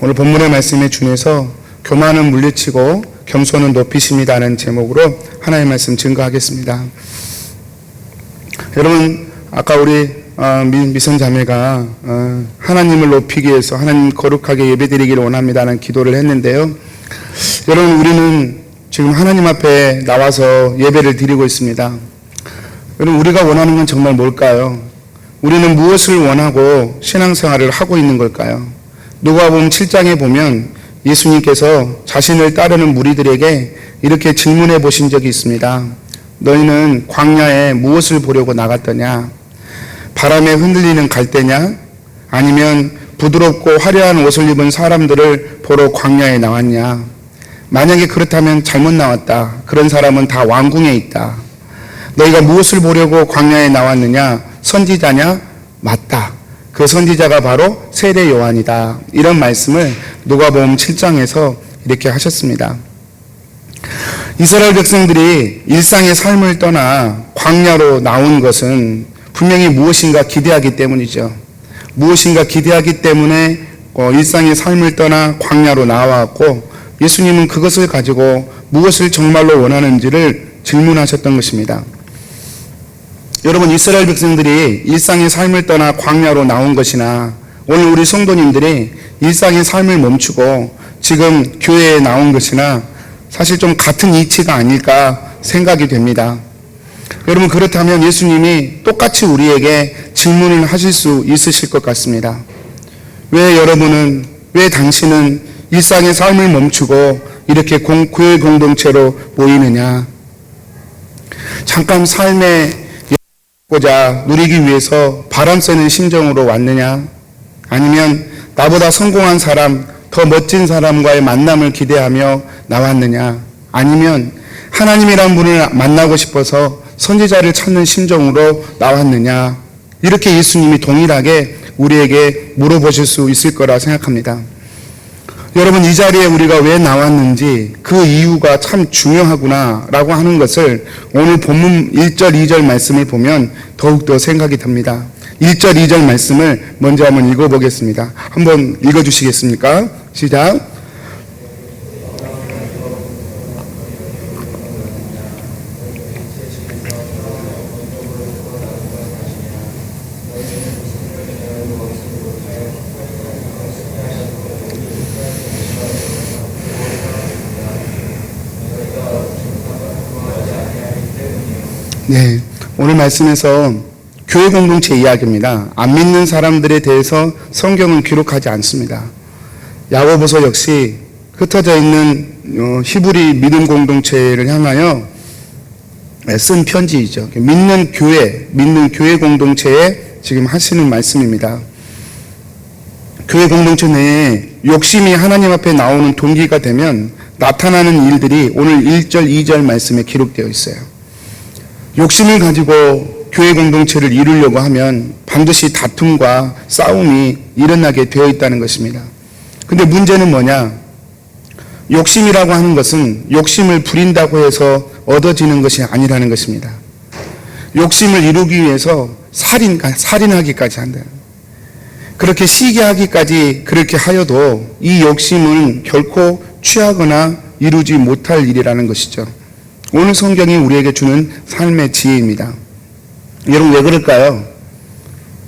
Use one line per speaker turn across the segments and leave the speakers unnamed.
오늘 본문의 말씀에 준해서 교만은 물리치고 겸손은 높이십니다라는 제목으로 하나님의 말씀 증거하겠습니다. 여러분, 아까 우리 미성자매가 하나님을 높이기 위해서 하나님 거룩하게 예배드리기를 원합니다라는 기도를 했는데요. 여러분, 우리는 지금 하나님 앞에 나와서 예배를 드리고 있습니다. 여러분, 우리가 원하는 건 정말 뭘까요? 우리는 무엇을 원하고 신앙생활을 하고 있는 걸까요? 누가복음 7장에 보면 예수님께서 자신을 따르는 무리들에게 이렇게 질문해 보신 적이 있습니다. 너희는 광야에 무엇을 보려고 나갔더냐? 바람에 흔들리는 갈대냐? 아니면 부드럽고 화려한 옷을 입은 사람들을 보러 광야에 나왔냐? 만약에 그렇다면 잘못 나왔다. 그런 사람은 다 왕궁에 있다. 너희가 무엇을 보려고 광야에 나왔느냐? 선지자냐? 맞다. 그 선지자가 바로 세례 요한이다. 이런 말씀을 누가복음 7장에서 이렇게 하셨습니다. 이스라엘 백성들이 일상의 삶을 떠나 광야로 나온 것은 분명히 무엇인가 기대하기 때문이죠. 무엇인가 기대하기 때문에 일상의 삶을 떠나 광야로 나와왔고, 예수님은 그것을 가지고 무엇을 정말로 원하는지를 질문하셨던 것입니다. 여러분, 이스라엘 백성들이 일상의 삶을 떠나 광야로 나온 것이나 오늘 우리 성도님들이 일상의 삶을 멈추고 지금 교회에 나온 것이나 사실 좀 같은 이치가 아닐까 생각이 됩니다. 여러분, 그렇다면 예수님이 똑같이 우리에게 질문을 하실 수 있으실 것 같습니다. 왜 당신은 일상의 삶을 멈추고 이렇게 교회 공동체로 모이느냐? 잠깐 삶의 고자 누리기 위해서 바람 쐬는 심정으로 왔느냐? 아니면 나보다 성공한 사람, 더 멋진 사람과의 만남을 기대하며 나왔느냐? 아니면 하나님이란 분을 만나고 싶어서 선지자를 찾는 심정으로 나왔느냐? 이렇게 예수님이 동일하게 우리에게 물어보실 수 있을 거라 생각합니다. 여러분, 이 자리에 우리가 왜 나왔는지 그 이유가 참 중요하구나 라고 하는 것을 오늘 본문 1절 2절 말씀을 보면 더욱더 생각이 듭니다. 1절 2절 말씀을 먼저 한번 읽어보겠습니다. 한번 읽어주시겠습니까? 시작. 네, 오늘 말씀에서 교회 공동체 이야기입니다. 안 믿는 사람들에 대해서 성경은 기록하지 않습니다. 야고보서 역시 흩어져 있는 히브리 믿음 공동체를 향하여 쓴 편지이죠. 믿는 교회 공동체에 지금 하시는 말씀입니다. 교회 공동체 내에 욕심이 하나님 앞에 나오는 동기가 되면 나타나는 일들이 오늘 1절, 2절 말씀에 기록되어 있어요. 욕심을 가지고 교회 공동체를 이루려고 하면 반드시 다툼과 싸움이 일어나게 되어 있다는 것입니다. 근데 문제는 뭐냐? 욕심이라고 하는 것은 욕심을 부린다고 해서 얻어지는 것이 아니라는 것입니다. 욕심을 이루기 위해서 살인하기까지 한다. 그렇게 시기하기까지 그렇게 하여도 이 욕심은 결코 취하거나 이루지 못할 일이라는 것이죠. 오늘 성경이 우리에게 주는 삶의 지혜입니다. 여러분, 왜 그럴까요?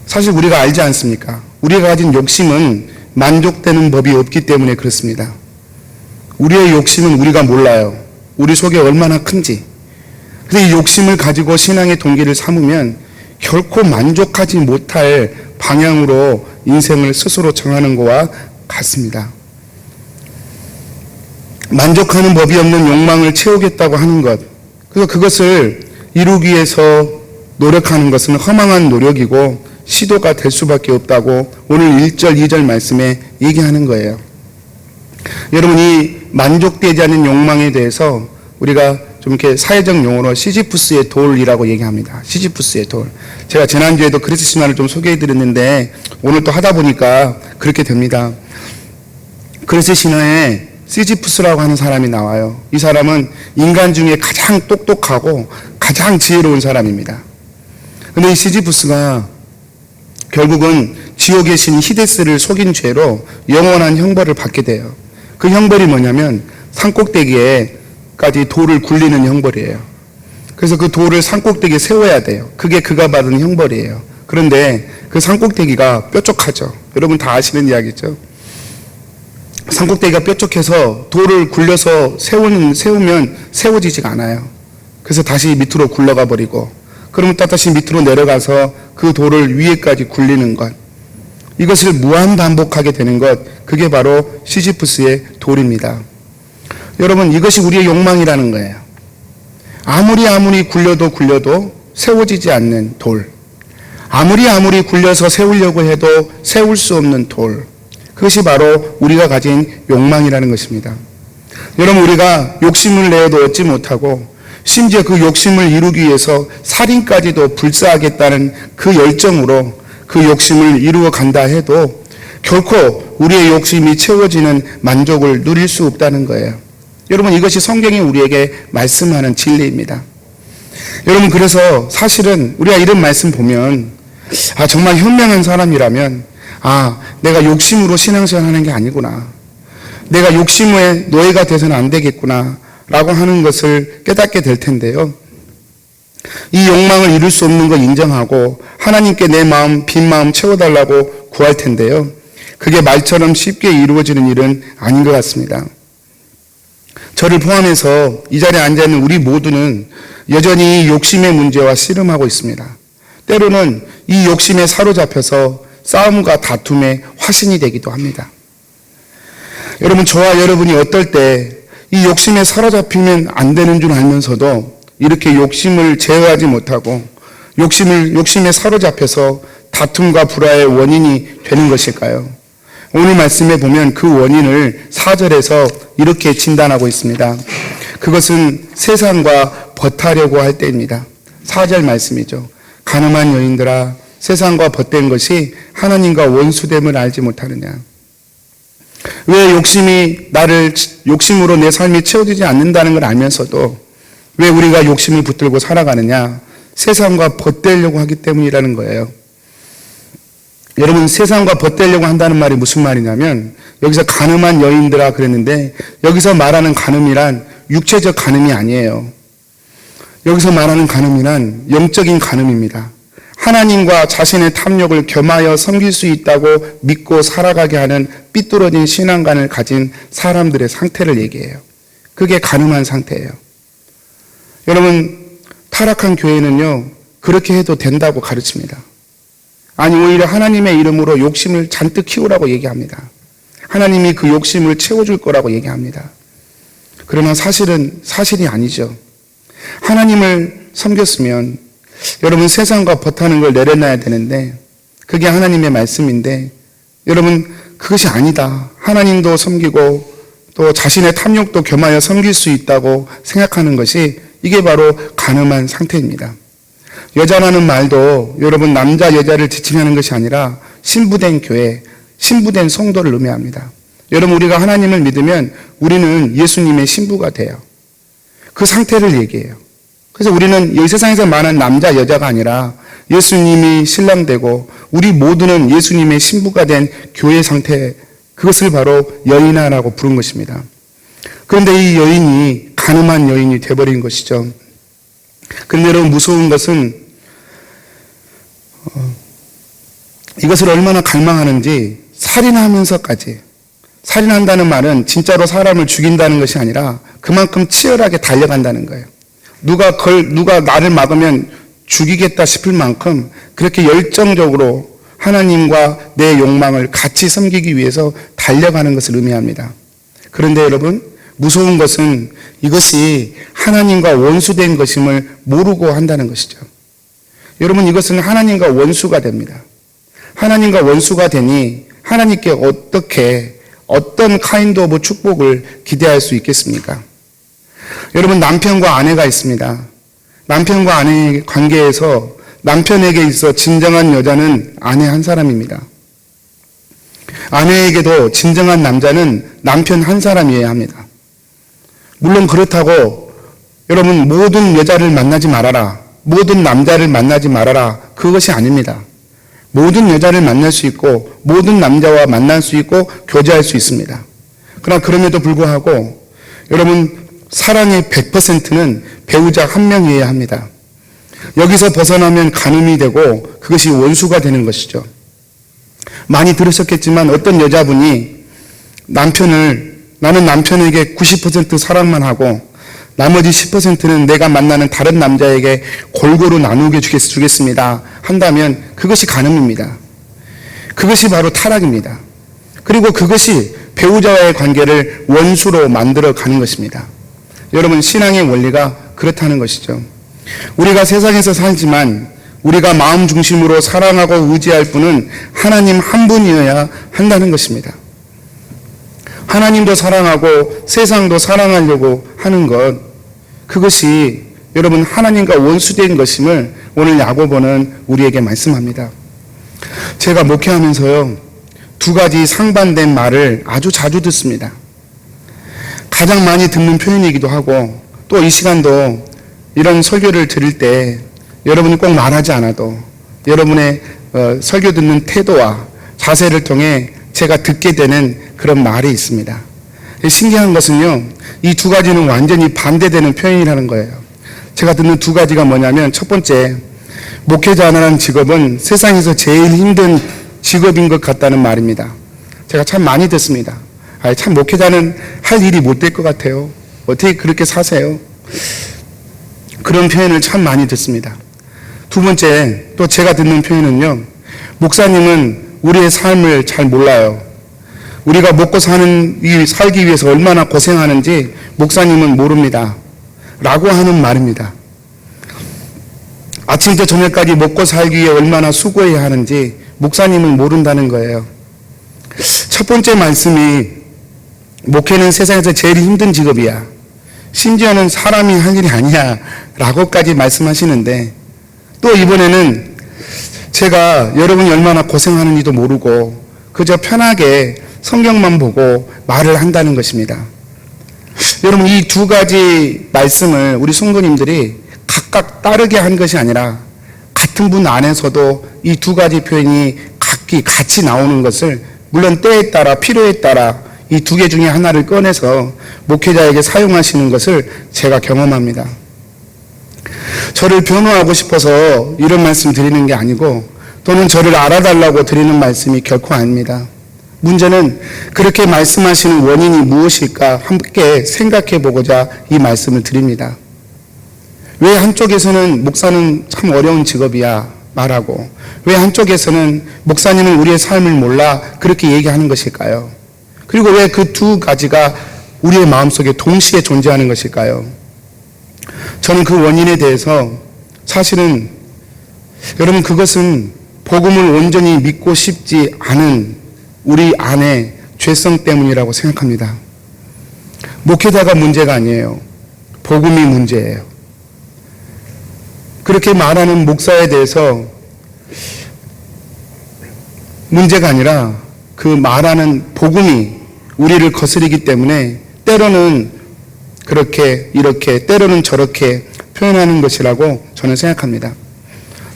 사실 우리가 알지 않습니까? 우리가 가진 욕심은 만족되는 법이 없기 때문에 그렇습니다. 우리의 욕심은 우리가 몰라요. 우리 속에 얼마나 큰지. 그래서 이 욕심을 가지고 신앙의 동기를 삼으면 결코 만족하지 못할 방향으로 인생을 스스로 정하는 것과 같습니다. 만족하는 법이 없는 욕망을 채우겠다고 하는 것, 그래서 그것을 이루기 위해서 노력하는 것은 허망한 노력이고 시도가 될 수밖에 없다고 오늘 1절, 2절 말씀에 얘기하는 거예요. 여러분, 이 만족되지 않는 욕망에 대해서 우리가 좀 이렇게 사회적 용어로 시지푸스의 돌이라고 얘기합니다. 시지푸스의 돌. 제가 지난주에도 그리스 신화를 좀 소개해드렸는데 오늘 또 하다 보니까 그렇게 됩니다. 그리스 신화에 시지푸스라고 하는 사람이 나와요. 이 사람은 인간 중에 가장 똑똑하고 가장 지혜로운 사람입니다. 근데 이 시지푸스가 결국은 지옥에 계신 히데스를 속인 죄로 영원한 형벌을 받게 돼요. 그 형벌이 뭐냐면 산꼭대기에까지 돌을 굴리는 형벌이에요. 그래서 그 돌을 산꼭대기에 세워야 돼요. 그게 그가 받은 형벌이에요. 그런데 그 산꼭대기가 뾰족하죠. 여러분 다 아시는 이야기죠. 산꼭대기가 뾰족해서 돌을 굴려서 세우면 세워지지가 않아요. 그래서 다시 밑으로 굴러가 버리고, 그러면 또 다시 밑으로 내려가서 그 돌을 위에까지 굴리는 것, 이것을 무한 반복하게 되는 것, 그게 바로 시지프스의 돌입니다. 여러분, 이것이 우리의 욕망이라는 거예요. 아무리 굴려도 세워지지 않는 돌, 아무리 굴려서 세우려고 해도 세울 수 없는 돌, 그것이 바로 우리가 가진 욕망이라는 것입니다. 여러분, 우리가 욕심을 내어도 얻지 못하고 심지어 그 욕심을 이루기 위해서 살인까지도 불사하겠다는 그 열정으로 그 욕심을 이루어 간다 해도 결코 우리의 욕심이 채워지는 만족을 누릴 수 없다는 거예요. 여러분, 이것이 성경이 우리에게 말씀하는 진리입니다. 여러분, 그래서 사실은 우리가 이런 말씀 보면 정말 현명한 사람이라면 내가 욕심으로 신앙생활 하는 게 아니구나, 내가 욕심의 노예가 돼서는 안 되겠구나 라고 하는 것을 깨닫게 될 텐데요. 이 욕망을 이룰 수 없는 걸 인정하고 하나님께 내 마음, 빈 마음 채워달라고 구할 텐데요. 그게 말처럼 쉽게 이루어지는 일은 아닌 것 같습니다. 저를 포함해서 이 자리에 앉아있는 우리 모두는 여전히 욕심의 문제와 씨름하고 있습니다. 때로는 이 욕심에 사로잡혀서 싸움과 다툼의 화신이 되기도 합니다. 여러분, 저와 여러분이 어떨 때 이 욕심에 사로잡히면 안 되는 줄 알면서도 이렇게 욕심을 제어하지 못하고 욕심에 사로잡혀서 다툼과 불화의 원인이 되는 것일까요? 오늘 말씀에 보면 그 원인을 4절에서 이렇게 진단하고 있습니다. 그것은 세상과 벗하려고 할 때입니다. 4절 말씀이죠. 가늠한 여인들아, 세상과 벗된 것이 하나님과 원수됨을 알지 못하느냐. 왜 욕심으로 내 삶이 채워지지 않는다는 걸 알면서도 왜 우리가 욕심을 붙들고 살아가느냐? 세상과 벗되려고 하기 때문이라는 거예요. 여러분, 세상과 벗되려고 한다는 말이 무슨 말이냐면, 여기서 가늠한 여인들아 그랬는데 여기서 말하는 가늠이란 육체적 가늠이 아니에요. 여기서 말하는 가늠이란 영적인 가늠입니다. 하나님과 자신의 탐욕을 겸하여 섬길 수 있다고 믿고 살아가게 하는 삐뚤어진 신앙관을 가진 사람들의 상태를 얘기해요. 그게 가늠한 상태예요. 여러분, 타락한 교회는요, 그렇게 해도 된다고 가르칩니다. 아니, 오히려 하나님의 이름으로 욕심을 잔뜩 키우라고 얘기합니다. 하나님이 그 욕심을 채워줄 거라고 얘기합니다. 그러나 사실이 아니죠. 하나님을 섬겼으면 여러분, 세상과 벗하는 걸 내려놔야 되는데 그게 하나님의 말씀인데, 여러분, 그것이 아니다, 하나님도 섬기고 또 자신의 탐욕도 겸하여 섬길 수 있다고 생각하는 것이, 이게 바로 가늠한 상태입니다. 여자라는 말도 여러분, 남자 여자를 지칭하는 것이 아니라 신부된 교회, 신부된 성도를 의미합니다. 여러분, 우리가 하나님을 믿으면 우리는 예수님의 신부가 돼요. 그 상태를 얘기해요. 그래서 우리는 이 세상에서 말하는 남자 여자가 아니라 예수님이 신랑되고 우리 모두는 예수님의 신부가 된 교회 상태, 그것을 바로 여인아라고 부른 것입니다. 그런데 이 여인이 가늠한 여인이 되어버린 것이죠. 그런데 여러분, 무서운 것은 이것을 얼마나 갈망하는지, 살인하면서까지, 살인한다는 말은 진짜로 사람을 죽인다는 것이 아니라 그만큼 치열하게 달려간다는 거예요. 누가 나를 막으면 죽이겠다 싶을 만큼 그렇게 열정적으로 하나님과 내 욕망을 같이 섬기기 위해서 달려가는 것을 의미합니다. 그런데 여러분, 무서운 것은 이것이 하나님과 원수된 것임을 모르고 한다는 것이죠. 여러분, 이것은 하나님과 원수가 됩니다. 하나님과 원수가 되니 하나님께 어떤 카인드 오브 축복을 기대할 수 있겠습니까? 여러분, 남편과 아내가 있습니다. 남편과 아내의 관계에서 남편에게 있어 진정한 여자는 아내 한 사람입니다. 아내에게도 진정한 남자는 남편 한 사람이어야 합니다. 물론 그렇다고 여러분, 모든 여자를 만나지 말아라, 모든 남자를 만나지 말아라, 그것이 아닙니다. 모든 여자를 만날 수 있고 모든 남자와 만날 수 있고 교제할 수 있습니다. 그러나 그럼에도 불구하고 여러분 사랑의 100%는 배우자 한 명이어야 합니다. 여기서 벗어나면 간음이 되고 그것이 원수가 되는 것이죠. 많이 들으셨겠지만 어떤 여자분이 나는 남편에게 90% 사랑만 하고 나머지 10%는 내가 만나는 다른 남자에게 골고루 나누게 주겠습니다 한다면 그것이 간음입니다. 그것이 바로 타락입니다. 그리고 그것이 배우자와의 관계를 원수로 만들어 가는 것입니다. 여러분, 신앙의 원리가 그렇다는 것이죠. 우리가 세상에서 살지만 우리가 마음 중심으로 사랑하고 의지할 분은 하나님 한 분이어야 한다는 것입니다. 하나님도 사랑하고 세상도 사랑하려고 하는 것, 그것이 여러분 하나님과 원수된 것임을 오늘 야고보는 우리에게 말씀합니다. 제가 목회하면서요, 두 가지 상반된 말을 아주 자주 듣습니다. 가장 많이 듣는 표현이기도 하고 또 이 시간도 이런 설교를 들을 때 여러분이 꼭 말하지 않아도 여러분의 설교 듣는 태도와 자세를 통해 제가 듣게 되는 그런 말이 있습니다. 신기한 것은요, 이 두 가지는 완전히 반대되는 표현이라는 거예요. 제가 듣는 두 가지가 뭐냐면, 첫 번째, 목회자라는 직업은 세상에서 제일 힘든 직업인 것 같다는 말입니다. 제가 참 많이 듣습니다. 참 목회자는 할 일이 못 될 것 같아요. 어떻게 그렇게 사세요? 그런 표현을 참 많이 듣습니다. 두 번째, 또 제가 듣는 표현은요, 목사님은 우리의 삶을 잘 몰라요. 우리가 먹고 살기 위해서 얼마나 고생하는지 목사님은 모릅니다. 라고 하는 말입니다. 아침부터 저녁까지 먹고 살기 위해 얼마나 수고해야 하는지 목사님은 모른다는 거예요. 첫 번째 말씀이 목회는 세상에서 제일 힘든 직업이야. 심지어는 사람이 할 일이 아니야. 라고까지 말씀하시는데, 또 이번에는 제가 여러분이 얼마나 고생하는지도 모르고 그저 편하게 성경만 보고 말을 한다는 것입니다. 여러분, 이 두 가지 말씀을 우리 성도님들이 각각 따르게 한 것이 아니라 같은 분 안에서도 이 두 가지 표현이 각기 같이 나오는 것을, 물론 때에 따라 필요에 따라 이 두 개 중에 하나를 꺼내서 목회자에게 사용하시는 것을 제가 경험합니다. 저를 변호하고 싶어서 이런 말씀 드리는 게 아니고, 또는 저를 알아달라고 드리는 말씀이 결코 아닙니다. 문제는 그렇게 말씀하시는 원인이 무엇일까 함께 생각해 보고자 이 말씀을 드립니다. 왜 한쪽에서는 목사는 참 어려운 직업이야 말하고, 왜 한쪽에서는 목사님은 우리의 삶을 몰라 그렇게 얘기하는 것일까요? 그리고 왜 그 두 가지가 우리의 마음속에 동시에 존재하는 것일까요? 저는 그 원인에 대해서 사실은 여러분, 그것은 복음을 온전히 믿고 싶지 않은 우리 안의 죄성 때문이라고 생각합니다. 목회자가 문제가 아니에요. 복음이 문제예요. 그렇게 말하는 목사에 대해서 문제가 아니라 그 말하는 복음이 우리를 거스르기 때문에 때로는 그렇게 이렇게 때로는 저렇게 표현하는 것이라고 저는 생각합니다.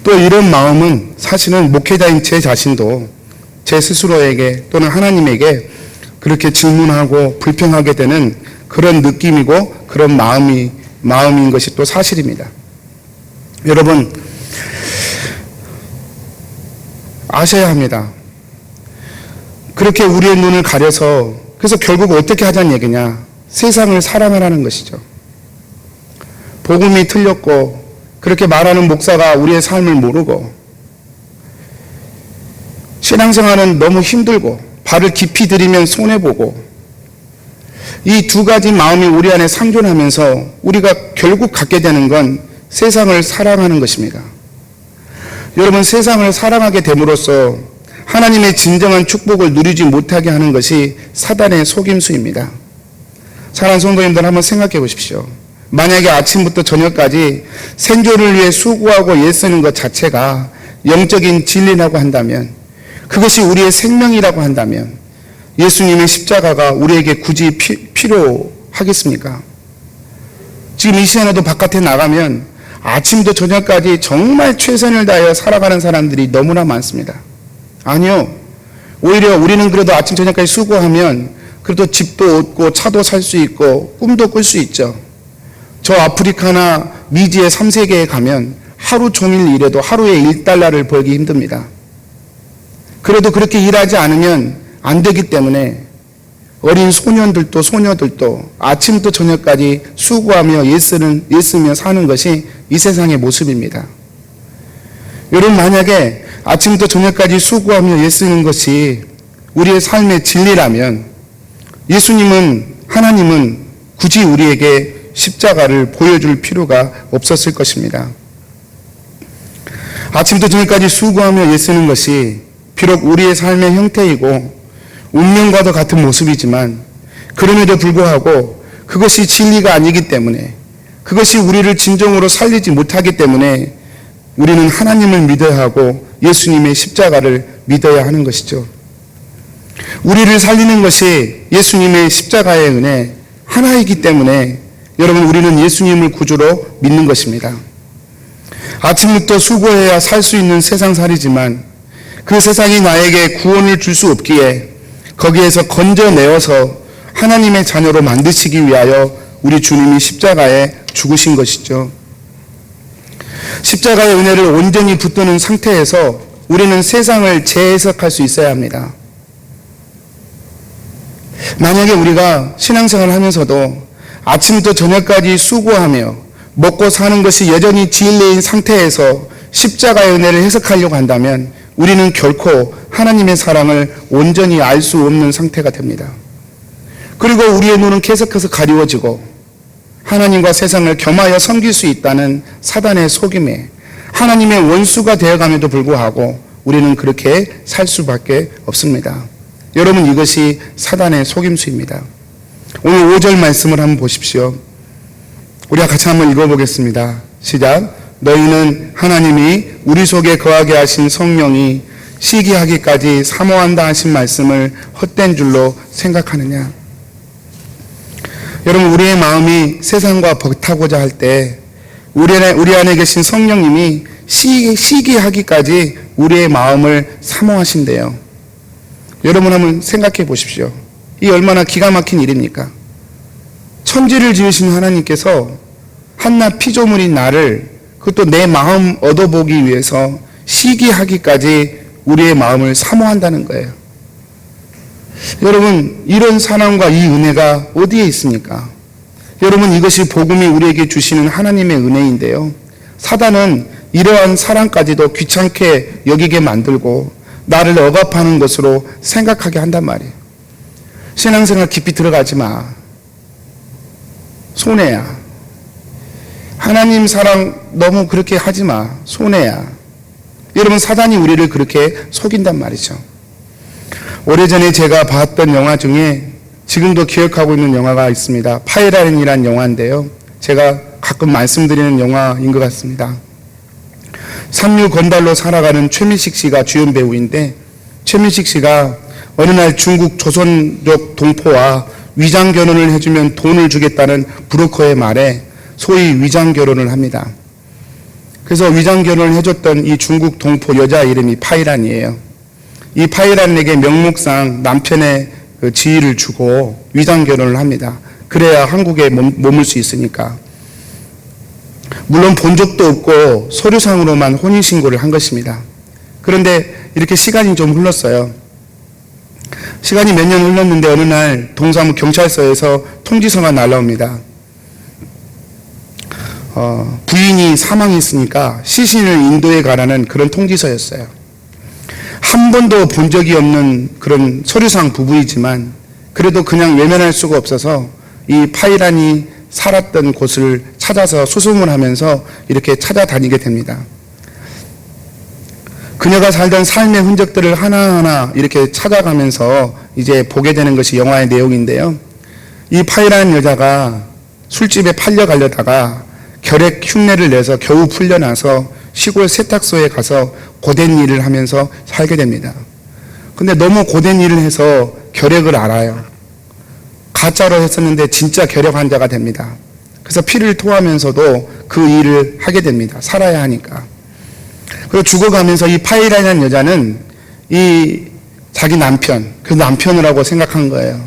또 이런 마음은 사실은 목회자인 제 자신도 제 스스로에게 또는 하나님에게 그렇게 질문하고 불평하게 되는 그런 느낌이고 그런 마음인 것이 또 사실입니다. 여러분, 아셔야 합니다. 그렇게 우리의 눈을 가려서, 그래서 결국 어떻게 하자는 얘기냐? 세상을 사랑하라는 것이죠. 복음이 틀렸고 그렇게 말하는 목사가 우리의 삶을 모르고, 신앙생활은 너무 힘들고 발을 깊이 들이면 손해보고, 이 두 가지 마음이 우리 안에 상존하면서 우리가 결국 갖게 되는 건 세상을 사랑하는 것입니다. 여러분, 세상을 사랑하게 됨으로써 하나님의 진정한 축복을 누리지 못하게 하는 것이 사단의 속임수입니다. 사랑하는 성도님들, 한번 생각해 보십시오. 만약에 아침부터 저녁까지 생존을 위해 수고하고 애쓰는 것 자체가 영적인 진리라고 한다면, 그것이 우리의 생명이라고 한다면 예수님의 십자가가 우리에게 굳이 필요하겠습니까? 지금 이 시간에도 바깥에 나가면 아침부터 저녁까지 정말 최선을 다하여 살아가는 사람들이 너무나 많습니다. 아니요. 오히려 우리는 그래도 아침 저녁까지 수고하면 그래도 집도 얻고 차도 살 수 있고 꿈도 꿀 수 있죠. 저 아프리카나 미지의 3세계에 가면 하루 종일 일해도 하루에 1달러를 벌기 힘듭니다. 그래도 그렇게 일하지 않으면 안 되기 때문에 어린 소년들도 소녀들도 아침부터 저녁까지 수고하며 애쓰며 사는 것이 이 세상의 모습입니다. 여러분, 만약에 아침부터 저녁까지 수고하며 애쓰는 것이 우리의 삶의 진리라면 하나님은 굳이 우리에게 십자가를 보여줄 필요가 없었을 것입니다. 아침부터 저녁까지 수고하며 애쓰는 것이 비록 우리의 삶의 형태이고 운명과도 같은 모습이지만 그럼에도 불구하고 그것이 진리가 아니기 때문에, 그것이 우리를 진정으로 살리지 못하기 때문에 우리는 하나님을 믿어야 하고 예수님의 십자가를 믿어야 하는 것이죠. 우리를 살리는 것이 예수님의 십자가의 은혜 하나이기 때문에 여러분, 우리는 예수님을 구주로 믿는 것입니다. 아침부터 수고해야 살 수 있는 세상살이지만 그 세상이 나에게 구원을 줄 수 없기에 거기에서 건져내어서 하나님의 자녀로 만드시기 위하여 우리 주님이 십자가에 죽으신 것이죠. 십자가의 은혜를 온전히 붙드는 상태에서 우리는 세상을 재해석할 수 있어야 합니다. 만약에 우리가 신앙생활을 하면서도 아침부터 저녁까지 수고하며 먹고 사는 것이 여전히 진리인 상태에서 십자가의 은혜를 해석하려고 한다면 우리는 결코 하나님의 사랑을 온전히 알 수 없는 상태가 됩니다. 그리고 우리의 눈은 계속해서 가리워지고 하나님과 세상을 겸하여 섬길 수 있다는 사단의 속임에 하나님의 원수가 되어감에도 불구하고 우리는 그렇게 살 수밖에 없습니다. 여러분, 이것이 사단의 속임수입니다. 오늘 5절 말씀을 한번 보십시오. 우리가 같이 한번 읽어보겠습니다. 시작. 너희는 하나님이 우리 속에 거하게 하신 성령이 시기하기까지 사모한다 하신 말씀을 헛된 줄로 생각하느냐. 여러분, 우리의 마음이 세상과 벅타고자 할 때 우리 안에 계신 성령님이 시기하기까지 우리의 마음을 사모하신대요. 여러분, 한번 생각해 보십시오. 이 얼마나 기가 막힌 일입니까? 천지를 지으신 하나님께서 한낱 피조물인 나를, 그것도 내 마음 얻어보기 위해서 시기하기까지 우리의 마음을 사모한다는 거예요. 여러분, 이런 사랑과 이 은혜가 어디에 있습니까? 여러분, 이것이 복음이 우리에게 주시는 하나님의 은혜인데요. 사단은 이러한 사랑까지도 귀찮게 여기게 만들고 나를 억압하는 것으로 생각하게 한단 말이에요. 신앙생활 깊이 들어가지 마. 손해야. 하나님 사랑 너무 그렇게 하지 마. 손해야. 여러분, 사단이 우리를 그렇게 속인단 말이죠. 오래전에 제가 봤던 영화 중에 지금도 기억하고 있는 영화가 있습니다. 파이란이라는 영화인데요. 제가 가끔 말씀드리는 영화인 것 같습니다. 삼류 건달로 살아가는 최민식 씨가 주연 배우인데, 최민식 씨가 어느 날 중국 조선족 동포와 위장 결혼을 해주면 돈을 주겠다는 브로커의 말에 소위 위장 결혼을 합니다. 그래서 위장 결혼을 해줬던 이 중국 동포 여자 이름이 파이란이에요. 이 파이란에게 명목상 남편의 그 지위를 주고 위장 결혼을 합니다. 그래야 한국에 머물 수 있으니까. 물론 본 적도 없고 서류상으로만 혼인신고를 한 것입니다. 그런데 이렇게 시간이 좀 흘렀어요. 시간이 몇 년 흘렀는데 어느 날 동사무 경찰서에서 통지서가 날라옵니다. 부인이 사망했으니까 시신을 인도에 가라는 그런 통지서였어요. 한 번도 본 적이 없는 그런 서류상 부부이지만 그래도 그냥 외면할 수가 없어서 이 파이란이 살았던 곳을 찾아서 수소문 하면서 이렇게 찾아다니게 됩니다. 그녀가 살던 삶의 흔적들을 하나하나 이렇게 찾아가면서 이제 보게 되는 것이 영화의 내용인데요. 이 파이란 여자가 술집에 팔려가려다가 결핵 흉내를 내서 겨우 풀려나서 시골 세탁소에 가서 고된 일을 하면서 살게 됩니다. 근데 너무 고된 일을 해서 결핵을 알아요. 가짜로 했었는데 진짜 결핵 환자가 됩니다. 그래서 피를 토하면서도 그 일을 하게 됩니다. 살아야 하니까. 그리고 죽어가면서 이 파이라는 여자는 이 자기 남편, 그 남편을 하고 생각한 거예요.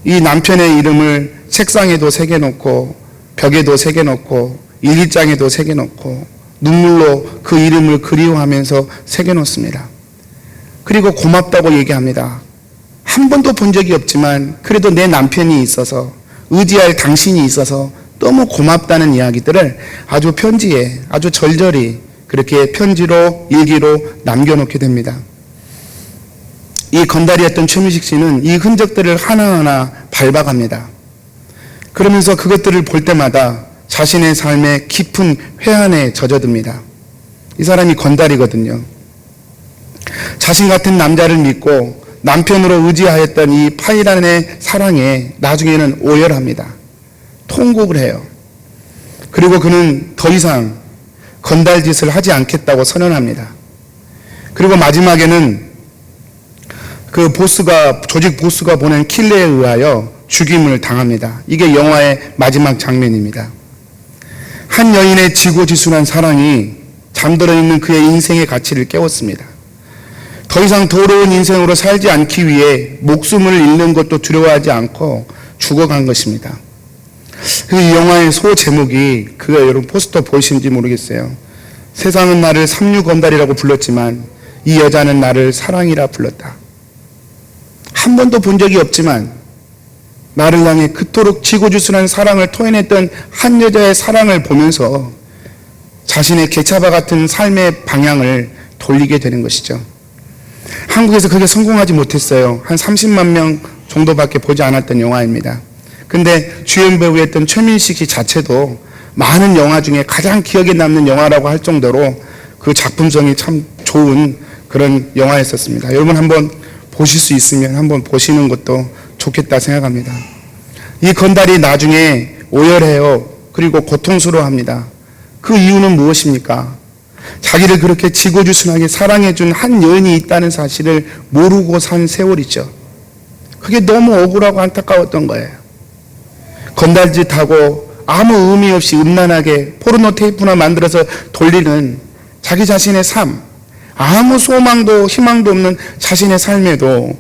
이 남편의 이름을 책상에도 새겨놓고 벽에도 새겨놓고 일기장에도 새겨놓고 눈물로 그 이름을 그리워하면서 새겨놓습니다. 그리고 고맙다고 얘기합니다. 한 번도 본 적이 없지만 그래도 내 남편이 있어서 의지할 당신이 있어서 너무 고맙다는 이야기들을 아주 편지에 아주 절절히 그렇게 편지로 일기로 남겨놓게 됩니다. 이 건달이었던 최민식 씨는 이 흔적들을 하나하나 밟아갑니다. 그러면서 그것들을 볼 때마다 자신의 삶에 깊은 회한에 젖어듭니다. 이 사람이 건달이거든요. 자신 같은 남자를 믿고 남편으로 의지하였던 이 파이란의 사랑에 나중에는 오열합니다. 통곡을 해요. 그리고 그는 더 이상 건달짓을 하지 않겠다고 선언합니다. 그리고 마지막에는 그 조직 보스가 보낸 킬레에 의하여 죽임을 당합니다. 이게 영화의 마지막 장면입니다. 한 여인의 지고지순한 사랑이 잠들어 있는 그의 인생의 가치를 깨웠습니다. 더 이상 더러운 인생으로 살지 않기 위해 목숨을 잃는 것도 두려워하지 않고 죽어간 것입니다. 그 영화의 소 제목이 그거 여러분 포스터 보이시는지 모르겠어요. 세상은 나를 삼류건달이라고 불렀지만 이 여자는 나를 사랑이라 불렀다. 한 번도 본 적이 없지만 나를 향해 그토록 지고지순한 사랑을 토해냈던 한 여자의 사랑을 보면서 자신의 개차바 같은 삶의 방향을 돌리게 되는 것이죠. 한국에서 그게 성공하지 못했어요. 한 30만 명 정도밖에 보지 않았던 영화입니다. 근데 주연 배우였던 최민식 씨 자체도 많은 영화 중에 가장 기억에 남는 영화라고 할 정도로 그 작품성이 참 좋은 그런 영화였었습니다. 여러분 한번 보실 수 있으면 한번 보시는 것도 좋겠다 생각합니다. 이 건달이 나중에 오열해요. 그리고 고통스러워합니다. 그 이유는 무엇입니까? 자기를 그렇게 지고지순하게 사랑해준 한 여인이 있다는 사실을 모르고 산 세월이죠. 그게 너무 억울하고 안타까웠던 거예요. 건달짓하고 아무 의미 없이 음란하게 포르노 테이프나 만들어서 돌리는 자기 자신의 삶, 아무 소망도 희망도 없는 자신의 삶에도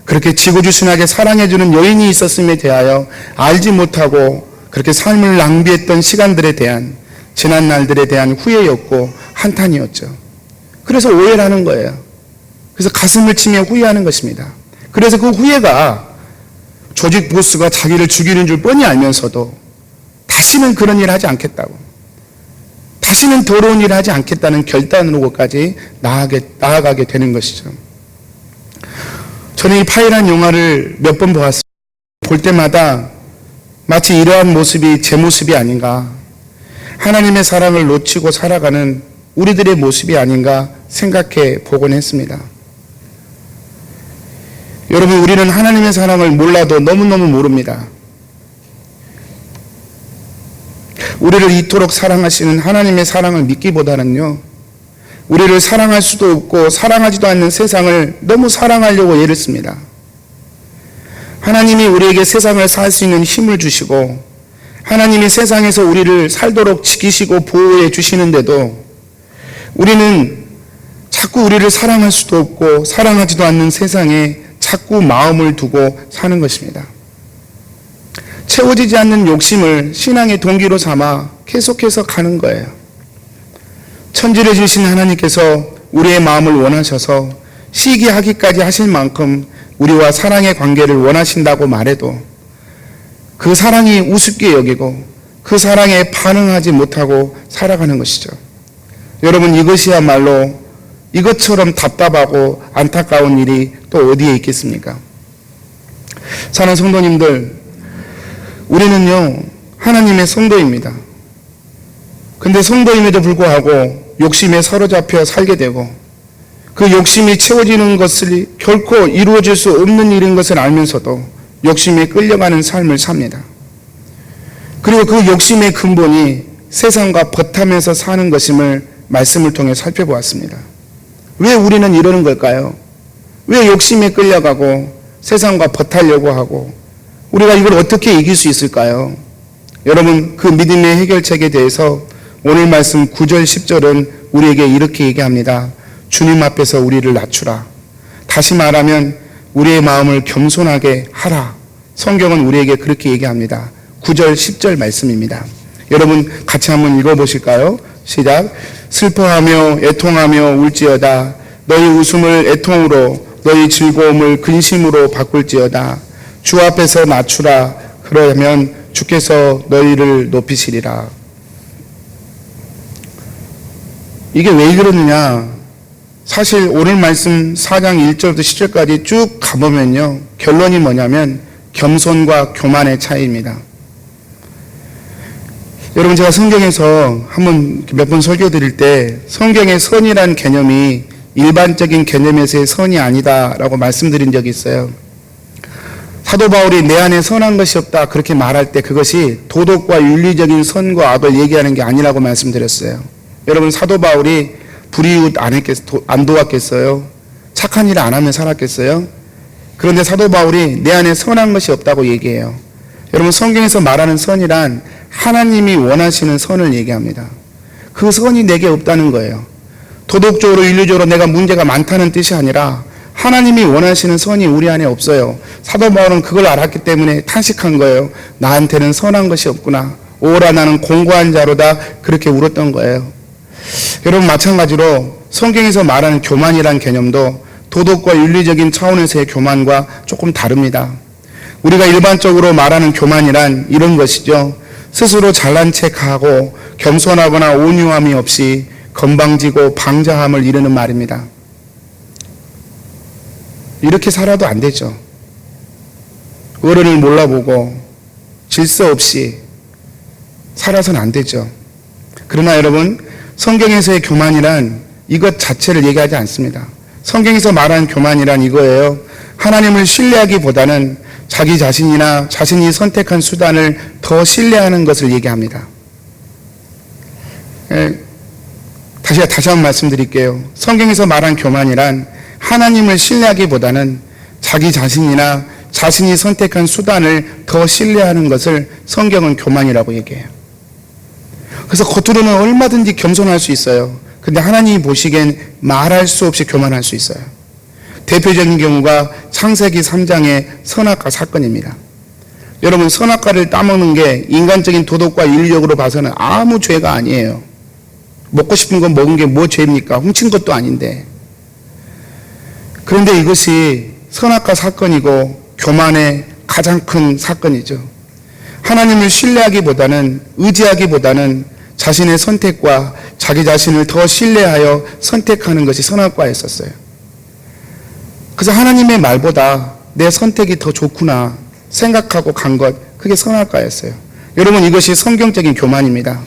그렇게 지고지순하게 사랑해주는 여인이 있었음에 대하여 알지 못하고 그렇게 삶을 낭비했던 시간들에 대한 지난 날들에 대한 후회였고 한탄이었죠. 그래서 오해를 하는 거예요. 그래서 가슴을 치며 후회하는 것입니다. 그래서 그 후회가 조직 보스가 자기를 죽이는 줄 뻔히 알면서도 다시는 그런 일을 하지 않겠다고, 다시는 더러운 일을 하지 않겠다는 결단으로까지 나아가게 되는 것이죠. 저는 이 파이란 영화를 몇 번 보았습니다. 볼 때마다 마치 이러한 모습이 제 모습이 아닌가, 하나님의 사랑을 놓치고 살아가는 우리들의 모습이 아닌가 생각해 보곤 했습니다. 여러분, 우리는 하나님의 사랑을 몰라도 너무너무 모릅니다. 우리를 이토록 사랑하시는 하나님의 사랑을 믿기보다는요, 우리를 사랑할 수도 없고 사랑하지도 않는 세상을 너무 사랑하려고 애를 씁니다. 하나님이 우리에게 세상을 살 수 있는 힘을 주시고 하나님이 세상에서 우리를 살도록 지키시고 보호해 주시는데도 우리는 자꾸 우리를 사랑할 수도 없고 사랑하지도 않는 세상에 자꾸 마음을 두고 사는 것입니다. 채워지지 않는 욕심을 신앙의 동기로 삼아 계속해서 가는 거예요. 천지를 지으신 하나님께서 우리의 마음을 원하셔서 시기하기까지 하실 만큼 우리와 사랑의 관계를 원하신다고 말해도 그 사랑이 우습게 여기고 그 사랑에 반응하지 못하고 살아가는 것이죠. 여러분, 이것이야말로 이것처럼 답답하고 안타까운 일이 또 어디에 있겠습니까? 사랑하는 성도님들, 우리는요 하나님의 성도입니다. 근데 성도임에도 불구하고 욕심에 사로잡혀 살게 되고 그 욕심이 채워지는 것을 결코 이루어질 수 없는 일인 것을 알면서도 욕심에 끌려가는 삶을 삽니다. 그리고 그 욕심의 근본이 세상과 벗하면서 사는 것임을 말씀을 통해 살펴보았습니다. 왜 우리는 이러는 걸까요? 왜 욕심에 끌려가고 세상과 벗하려고 하고 우리가 이걸 어떻게 이길 수 있을까요? 여러분, 그 믿음의 해결책에 대해서 오늘 말씀 9절 10절은 우리에게 이렇게 얘기합니다. 주님 앞에서 우리를 낮추라. 다시 말하면 우리의 마음을 겸손하게 하라. 성경은 우리에게 그렇게 얘기합니다. 9절 10절 말씀입니다. 여러분 같이 한번 읽어보실까요? 시작. 슬퍼하며 애통하며 울지어다. 너희 웃음을 애통으로 너희 즐거움을 근심으로 바꿀지어다. 주 앞에서 낮추라. 그러면 주께서 너희를 높이시리라. 이게 왜 그러느냐? 사실 오늘 말씀 4장 1절부터 10절까지 쭉 가보면요, 결론이 뭐냐면 겸손과 교만의 차이입니다. 여러분, 제가 성경에서 한번 몇 번 설교 드릴 때 성경의 선이란 개념이 일반적인 개념에서의 선이 아니다라고 말씀드린 적이 있어요. 사도 바울이 내 안에 선한 것이 없다 그렇게 말할 때 그것이 도덕과 윤리적인 선과 악을 얘기하는 게 아니라고 말씀드렸어요. 여러분, 사도 바울이 불이웃 안 도왔겠어요? 착한 일 안 하면 살았겠어요? 그런데 사도 바울이 내 안에 선한 것이 없다고 얘기해요. 여러분, 성경에서 말하는 선이란 하나님이 원하시는 선을 얘기합니다. 그 선이 내게 없다는 거예요. 도덕적으로 윤리적으로 내가 문제가 많다는 뜻이 아니라 하나님이 원하시는 선이 우리 안에 없어요. 사도 바울은 그걸 알았기 때문에 탄식한 거예요. 나한테는 선한 것이 없구나. 오라 나는 공고한 자로다. 그렇게 울었던 거예요. 여러분, 마찬가지로 성경에서 말하는 교만이란 개념도 도덕과 윤리적인 차원에서의 교만과 조금 다릅니다. 우리가 일반적으로 말하는 교만이란 이런 것이죠. 스스로 잘난 척하고 겸손하거나 온유함이 없이 건방지고 방자함을 이루는 말입니다. 이렇게 살아도 안 되죠. 어른을 몰라보고 질서 없이 살아서는 안 되죠. 그러나 여러분, 성경에서의 교만이란 이것 자체를 얘기하지 않습니다. 성경에서 말하는 교만이란 이거예요. 하나님을 신뢰하기보다는 자기 자신이나 자신이 선택한 수단을 더 신뢰하는 것을 얘기합니다. 다시 한번 말씀드릴게요. 성경에서 말한 교만이란 하나님을 신뢰하기보다는 자기 자신이나 자신이 선택한 수단을 더 신뢰하는 것을 성경은 교만이라고 얘기해요. 그래서 겉으로는 얼마든지 겸손할 수 있어요. 근데 하나님이 보시기엔 말할 수 없이 교만할 수 있어요. 대표적인 경우가 창세기 3장의 선악과 사건입니다. 여러분, 선악과를 따먹는 게 인간적인 도덕과 윤리적으로 봐서는 아무 죄가 아니에요. 먹고 싶은 건 먹은 게 뭐 죄입니까? 훔친 것도 아닌데. 그런데 이것이 선악과 사건이고 교만의 가장 큰 사건이죠. 하나님을 신뢰하기보다는, 의지하기보다는 자신의 선택과 자기 자신을 더 신뢰하여 선택하는 것이 선악과였었어요. 그래서 하나님의 말보다 내 선택이 더 좋구나 생각하고 간 것, 그게 선악과였어요. 여러분, 이것이 성경적인 교만입니다.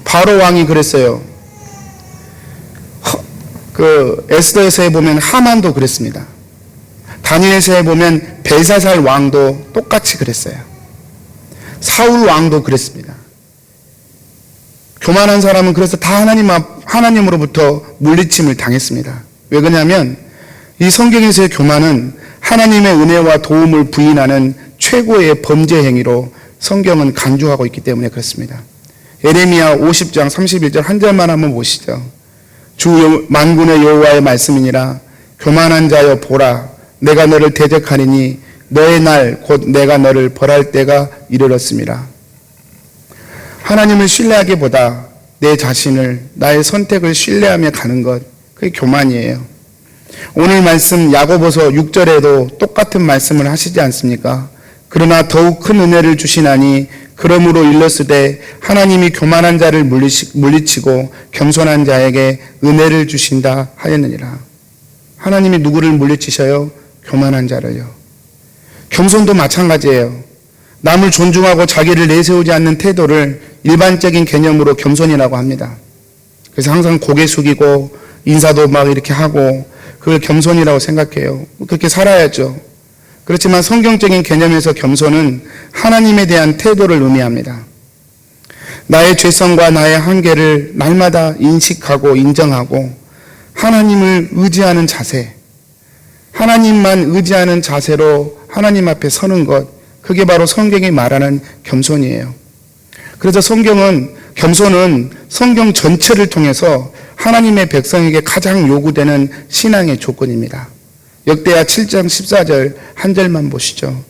바로 왕이 그랬어요. 에스더에서에 보면 하만도 그랬습니다. 다니엘서에 보면 벨사살 왕도 똑같이 그랬어요. 사울 왕도 그랬습니다. 교만한 사람은 그래서 다 하나님으로부터 물리침을 당했습니다. 왜 그러냐면 이 성경에서의 교만은 하나님의 은혜와 도움을 부인하는 최고의 범죄 행위로 성경은 간주하고 있기 때문에 그렇습니다. 예레미야 50장 31절 한 절만 한번 보시죠. 주 만군의 여호와의 말씀이니라. 교만한 자여 보라, 내가 너를 대적하리니 너의 날 곧 내가 너를 벌할 때가 이르렀음이라. 하나님을 신뢰하기보다 내 자신을, 나의 선택을 신뢰하며 가는 것, 그게 교만이에요. 오늘 말씀 야고보서 6절에도 똑같은 말씀을 하시지 않습니까? 그러나 더욱 큰 은혜를 주시나니 그러므로 일렀으되 하나님이 교만한 자를 물리치고 겸손한 자에게 은혜를 주신다 하였느니라. 하나님이 누구를 물리치셔요? 교만한 자를요. 겸손도 마찬가지예요. 남을 존중하고 자기를 내세우지 않는 태도를 일반적인 개념으로 겸손이라고 합니다. 그래서 항상 고개 숙이고 인사도 막 이렇게 하고 그걸 겸손이라고 생각해요. 그렇게 살아야죠. 그렇지만 성경적인 개념에서 겸손은 하나님에 대한 태도를 의미합니다. 나의 죄성과 나의 한계를 날마다 인식하고 인정하고 하나님을 의지하는 자세, 하나님만 의지하는 자세로 하나님 앞에 서는 것, 그게 바로 성경이 말하는 겸손이에요. 그래서 겸손은 성경 전체를 통해서 하나님의 백성에게 가장 요구되는 신앙의 조건입니다. 역대하 7장 14절 한 절만 보시죠.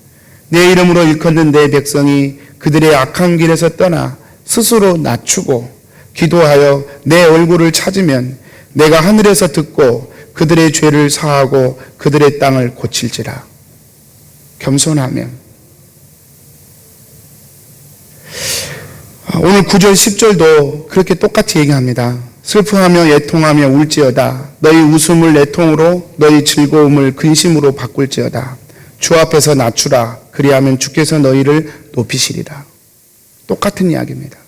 내 이름으로 일컫는 내 백성이 그들의 악한 길에서 떠나 스스로 낮추고 기도하여 내 얼굴을 찾으면 내가 하늘에서 듣고 그들의 죄를 사하고 그들의 땅을 고칠지라. 겸손하면. 오늘 9절 10절도 그렇게 똑같이 얘기합니다. 슬퍼하며 애통하며 울지어다. 너희 웃음을 애통으로 너희 즐거움을 근심으로 바꿀지어다. 주 앞에서 낮추라. 그리하면 주께서 너희를 높이시리라. 똑같은 이야기입니다.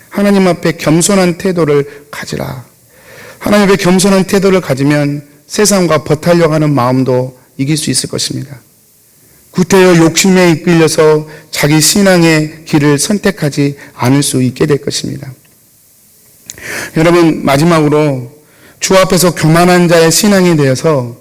하나님 앞에 겸손한 태도를 가지라. 하나님 앞에 겸손한 태도를 가지면 세상과 버타려고 하는 마음도 이길 수 있을 것입니다. 구태여 욕심에 이끌려서 자기 신앙의 길을 선택하지 않을 수 있게 될 것입니다. 여러분, 마지막으로 주 앞에서 교만한 자의 신앙이 되어서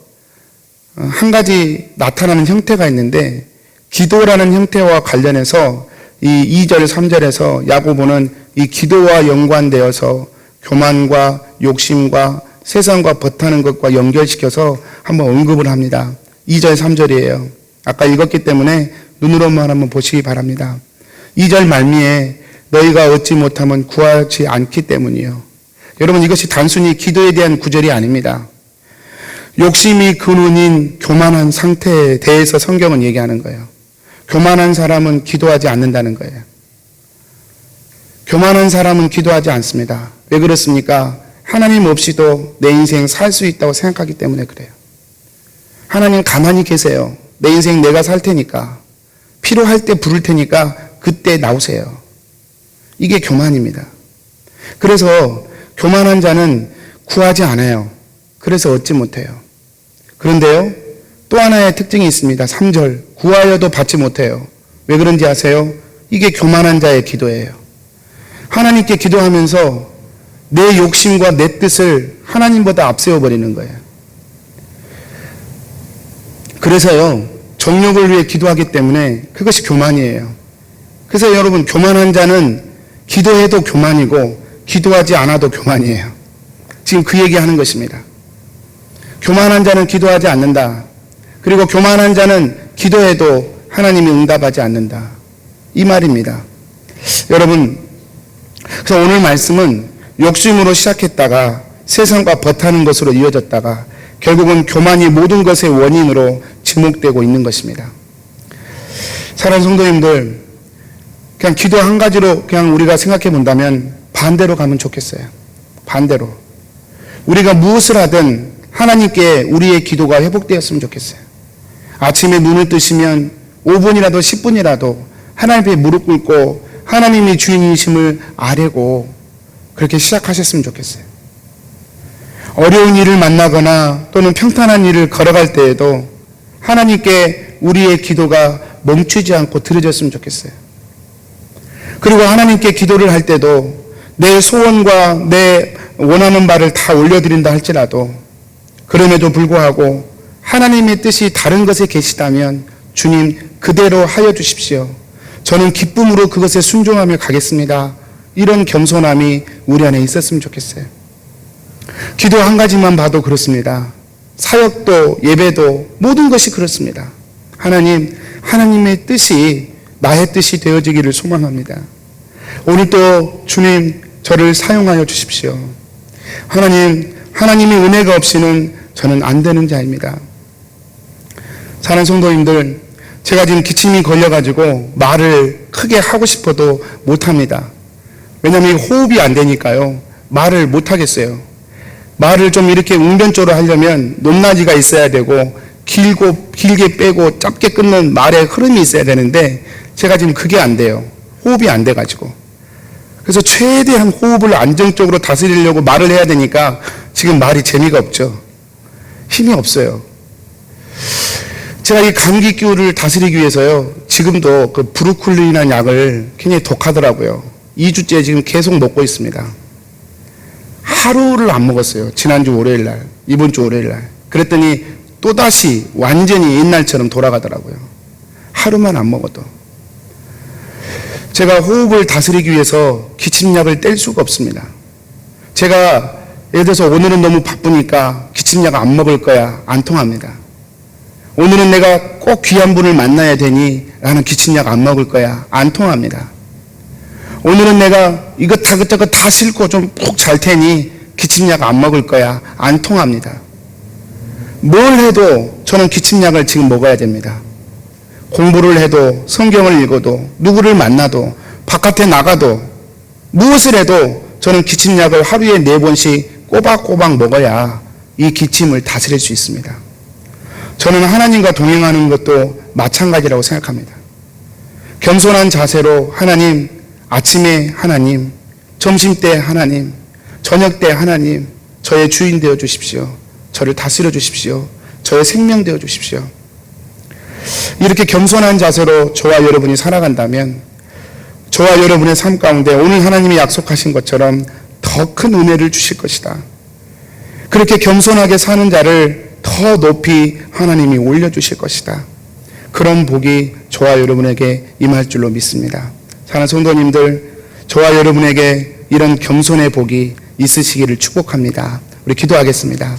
한 가지 나타나는 형태가 있는데, 기도라는 형태와 관련해서 이 2절 3절에서 야고보는 이 기도와 연관되어서 교만과 욕심과 세상과 버타는 것과 연결시켜서 한번 언급을 합니다. 2절 3절이에요. 아까 읽었기 때문에 눈으로만 한번 보시기 바랍니다. 2절 말미에 너희가 얻지 못하면 구하지 않기 때문이요. 여러분, 이것이 단순히 기도에 대한 구절이 아닙니다. 욕심이 근원인 교만한 상태에 대해서 성경은 얘기하는 거예요. 교만한 사람은 기도하지 않는다는 거예요. 교만한 사람은 기도하지 않습니다. 왜 그렇습니까? 하나님 없이도 내 인생 살 수 있다고 생각하기 때문에 그래요. 하나님 가만히 계세요. 내 인생 내가 살 테니까, 필요할 때 부를 테니까 그때 나오세요. 이게 교만입니다. 그래서 교만한 자는 구하지 않아요. 그래서 얻지 못해요. 그런데요, 또 하나의 특징이 있습니다. 3절, 구하여도 받지 못해요. 왜 그런지 아세요? 이게 교만한 자의 기도예요. 하나님께 기도하면서 내 욕심과 내 뜻을 하나님보다 앞세워버리는 거예요. 그래서요, 정욕을 위해 기도하기 때문에 그것이 교만이에요. 그래서 여러분, 교만한 자는 기도해도 교만이고 기도하지 않아도 교만이에요. 지금 그 얘기하는 것입니다. 교만한 자는 기도하지 않는다. 그리고 교만한 자는 기도해도 하나님이 응답하지 않는다. 이 말입니다. 여러분, 그래서 오늘 말씀은 욕심으로 시작했다가 세상과 버타는 것으로 이어졌다가 결국은 교만이 모든 것의 원인으로 지목되고 있는 것입니다. 사랑하는 성도님들, 그냥 기도 한 가지로 그냥 우리가 생각해 본다면 반대로 가면 좋겠어요. 반대로. 우리가 무엇을 하든 하나님께 우리의 기도가 회복되었으면 좋겠어요. 아침에 눈을 뜨시면 5분이라도 10분이라도 하나님 앞에 무릎 꿇고 하나님이 주인이심을 아뢰고 그렇게 시작하셨으면 좋겠어요. 어려운 일을 만나거나 또는 평탄한 일을 걸어갈 때에도 하나님께 우리의 기도가 멈추지 않고 들어졌으면 좋겠어요. 그리고 하나님께 기도를 할 때도 내 소원과 내 원하는 바를 다 올려드린다 할지라도 그럼에도 불구하고 하나님의 뜻이 다른 것에 계시다면 주님 그대로 하여 주십시오. 저는 기쁨으로 그것에 순종하며 가겠습니다. 이런 겸손함이 우리 안에 있었으면 좋겠어요. 기도 한 가지만 봐도 그렇습니다. 사역도 예배도 모든 것이 그렇습니다. 하나님의 뜻이 나의 뜻이 되어지기를 소망합니다. 오늘도 주님 저를 사용하여 주십시오. 하나님의 은혜가 없이는 저는 안 되는 자입니다. 사랑하는 성도님들, 제가 지금 기침이 걸려가지고 말을 크게 하고 싶어도 못합니다. 왜냐하면 호흡이 안 되니까요. 말을 못하겠어요. 말을 좀 이렇게 웅변조로 하려면 높낮이가 있어야 되고 길게 빼고 짧게 끊는 말의 흐름이 있어야 되는데 제가 지금 그게 안 돼요. 호흡이 안 돼가지고. 그래서 최대한 호흡을 안정적으로 다스리려고 말을 해야 되니까 지금 말이 재미가 없죠. 힘이 없어요. 제가 이 감기기운을 다스리기 위해서요, 지금도 그 브루콜린이라는 약을 굉장히 독하더라고요. 2주째 지금 계속 먹고 있습니다. 하루를 안 먹었어요. 지난주 월요일날, 이번주 월요일날. 그랬더니 또다시 완전히 옛날처럼 돌아가더라고요. 하루만 안 먹어도. 제가 호흡을 다스리기 위해서 기침약을 뗄 수가 없습니다. 제가 예를 들어서 오늘은 너무 바쁘니까 기침약 안 먹을 거야. 안 통합니다. 오늘은 내가 꼭 귀한 분을 만나야 되니 나는 기침약 안 먹을 거야. 안 통합니다. 오늘은 내가 이것저것 다 싣고 좀 푹 잘 테니 기침약 안 먹을 거야. 안 통합니다. 뭘 해도 저는 기침약을 지금 먹어야 됩니다. 공부를 해도 성경을 읽어도 누구를 만나도 바깥에 나가도 무엇을 해도 저는 기침약을 하루에 4번씩 꼬박꼬박 먹어야 이 기침을 다스릴 수 있습니다. 저는 하나님과 동행하는 것도 마찬가지라고 생각합니다. 겸손한 자세로 하나님, 아침에 하나님, 점심때 하나님, 저녁때 하나님, 저의 주인 되어 주십시오. 저를 다스려 주십시오. 저의 생명 되어 주십시오. 이렇게 겸손한 자세로 저와 여러분이 살아간다면 저와 여러분의 삶 가운데 오늘 하나님이 약속하신 것처럼 더 큰 은혜를 주실 것이다. 그렇게 겸손하게 사는 자를 더 높이 하나님이 올려주실 것이다. 그런 복이 저와 여러분에게 임할 줄로 믿습니다. 사랑하는 성도님들, 저와 여러분에게 이런 겸손의 복이 있으시기를 축복합니다. 우리 기도하겠습니다.